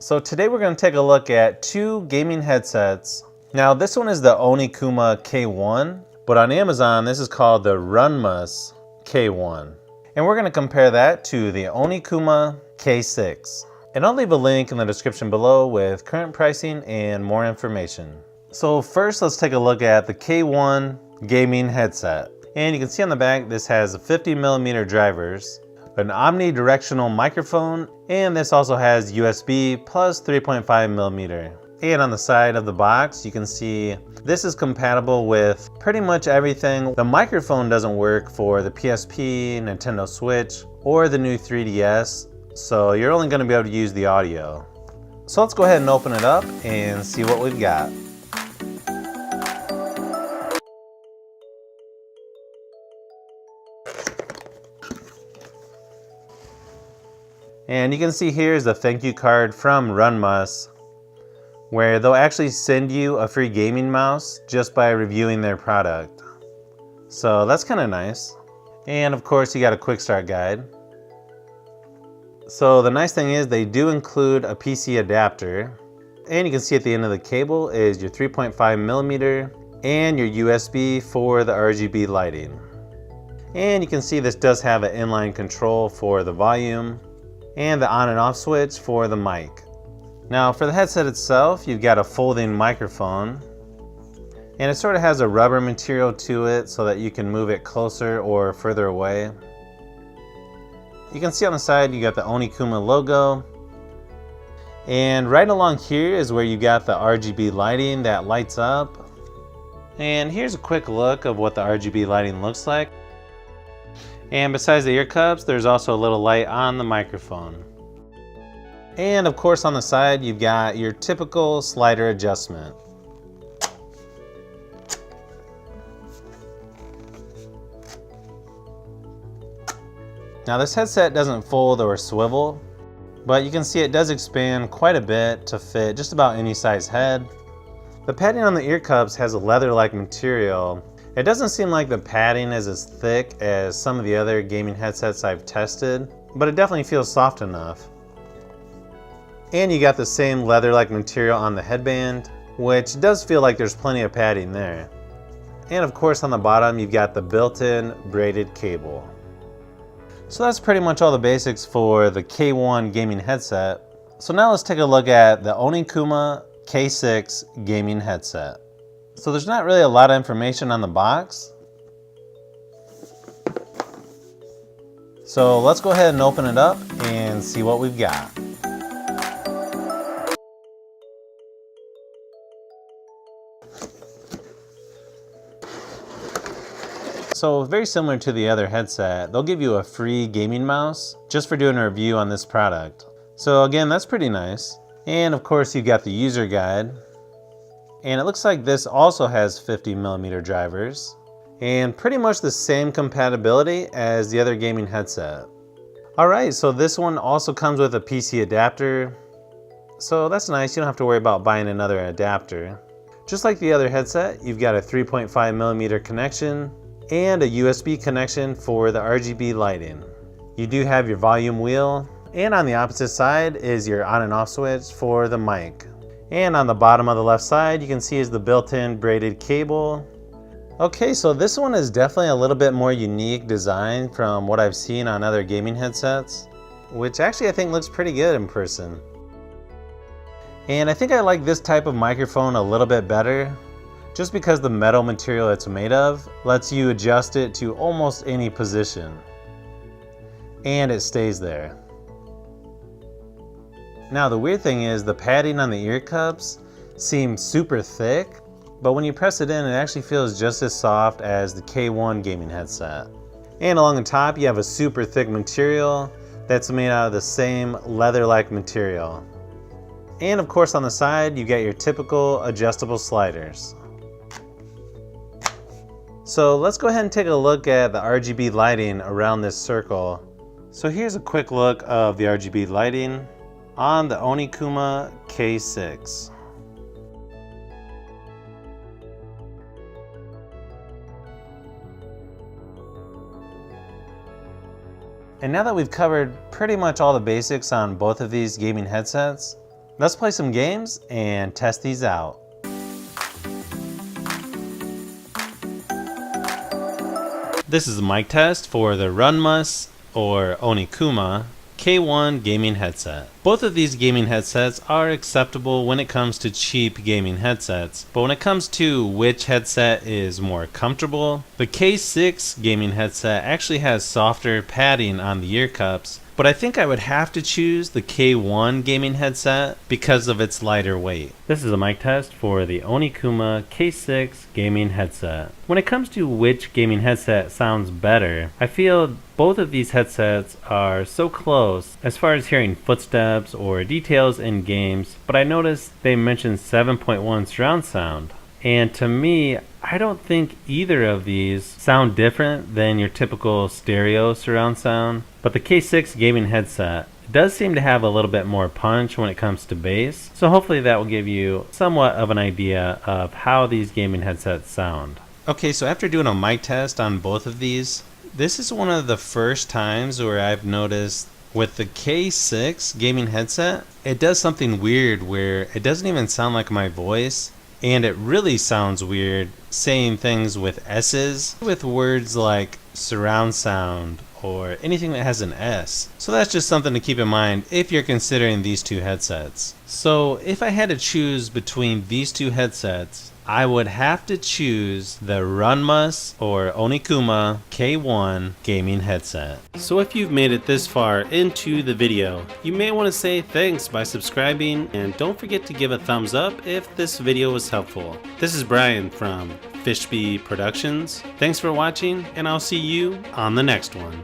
So today we're going to take a look at two gaming headsets. Now this one is the Onikuma K1, but on Amazon this is called the Runmus K1. And we're going to compare that to the Onikuma K6. And I'll leave a link in the description below with current pricing and more information. So first let's take a look at the K1 gaming headset. And you can see on the back this has 50mm drivers, an omnidirectional microphone, and this also has USB plus 3.5mm. And on the side of the box you can see this is compatible with pretty much everything. The microphone doesn't work for the PSP, Nintendo Switch, or the new 3DS, so you're only going to be able to use the audio. So let's go ahead and open it up and see what we've got. And you can see here is the thank you card from Runmus, where they'll actually send you a free gaming mouse just by reviewing their product. So that's kind of nice. And of course you got a quick start guide. So the nice thing is they do include a PC adapter. And you can see at the end of the cable is your 3.5mm and your USB for the RGB lighting. And you can see this does have an inline control for the volume and the on and off switch for the mic. Now for the headset itself, you've got a folding microphone, and it sort of has a rubber material to it so that you can move it closer or further away. You can see on the side you got the Onikuma logo, and right along here is where you got the RGB lighting that lights up. And here's a quick look of what the RGB lighting looks like. And besides the ear cups, there's also a little light on the microphone. And of course on the side, you've got your typical slider adjustment. Now this headset doesn't fold or swivel, but you can see it does expand quite a bit to fit just about any size head. The padding on the ear cups has a leather-like material. It doesn't seem like the padding is as thick as some of the other gaming headsets I've tested, but it definitely feels soft enough. And you got the same leather-like material on the headband, which does feel like there's plenty of padding there. And of course on the bottom you've got the built-in braided cable. So that's pretty much all the basics for the K1 gaming headset. So now let's take a look at the Onikuma K6 gaming headset. So there's not really a lot of information on the box. So let's go ahead and open it up and see what we've got. So very similar to the other headset, they'll give you a free gaming mouse just for doing a review on this product. So again, that's pretty nice. And of course you got the user guide. And it looks like this also has 50mm drivers and pretty much the same compatibility as the other gaming headset. Alright, so this one also comes with a PC adapter. So that's nice, you don't have to worry about buying another adapter. Just like the other headset, you've got a 3.5mm connection and a USB connection for the RGB lighting. You do have your volume wheel, and on the opposite side is your on and off switch for the mic. And on the bottom of the left side, you can see is the built-in braided cable. Okay, so this one is definitely a little bit more unique design from what I've seen on other gaming headsets, which actually I think looks pretty good in person. And I think I like this type of microphone a little bit better, just because the metal material it's made of lets you adjust it to almost any position. And it stays there. Now the weird thing is the padding on the ear cups seems super thick, but when you press it in, it actually feels just as soft as the K1 gaming headset. And along the top, you have a super thick material that's made out of the same leather-like material. And of course on the side, you get your typical adjustable sliders. So let's go ahead and take a look at the RGB lighting around this circle. So here's a quick look of the RGB lighting on the Onikuma K6. And now that we've covered pretty much all the basics on both of these gaming headsets, let's play some games and test these out. This is a mic test for the Runmus or Onikuma K1 gaming headset. Both of these gaming headsets are acceptable when it comes to cheap gaming headsets, but when it comes to which headset is more comfortable, the K6 gaming headset actually has softer padding on the ear cups, but I think I would have to choose the K1 gaming headset because of its lighter weight. This is a mic test for the Onikuma K6 gaming headset. When it comes to which gaming headset sounds better, I feel both of these headsets are so close as far as hearing footsteps or details in games, but I noticed they mentioned 7.1 surround sound. And to me, I don't think either of these sound different than your typical stereo surround sound. But the K6 gaming headset does seem to have a little bit more punch when it comes to bass. So hopefully that will give you somewhat of an idea of how these gaming headsets sound. Okay, so after doing a mic test on both of these, this is one of the first times where I've noticed with the K6 gaming headset, it does something weird where it doesn't even sound like my voice. And it really sounds weird saying things with S's with words like surround sound or anything that has an S. So that's just something to keep in mind if you're considering these two headsets. So if I had to choose between these two headsets, I would have to choose the Runmus or Onikuma K1 gaming headset. So if you've made it this far into the video, you may want to say thanks by subscribing, and don't forget to give a thumbs up if this video was helpful. This is Brian from Fishbee Productions. Thanks for watching, and I'll see you on the next one.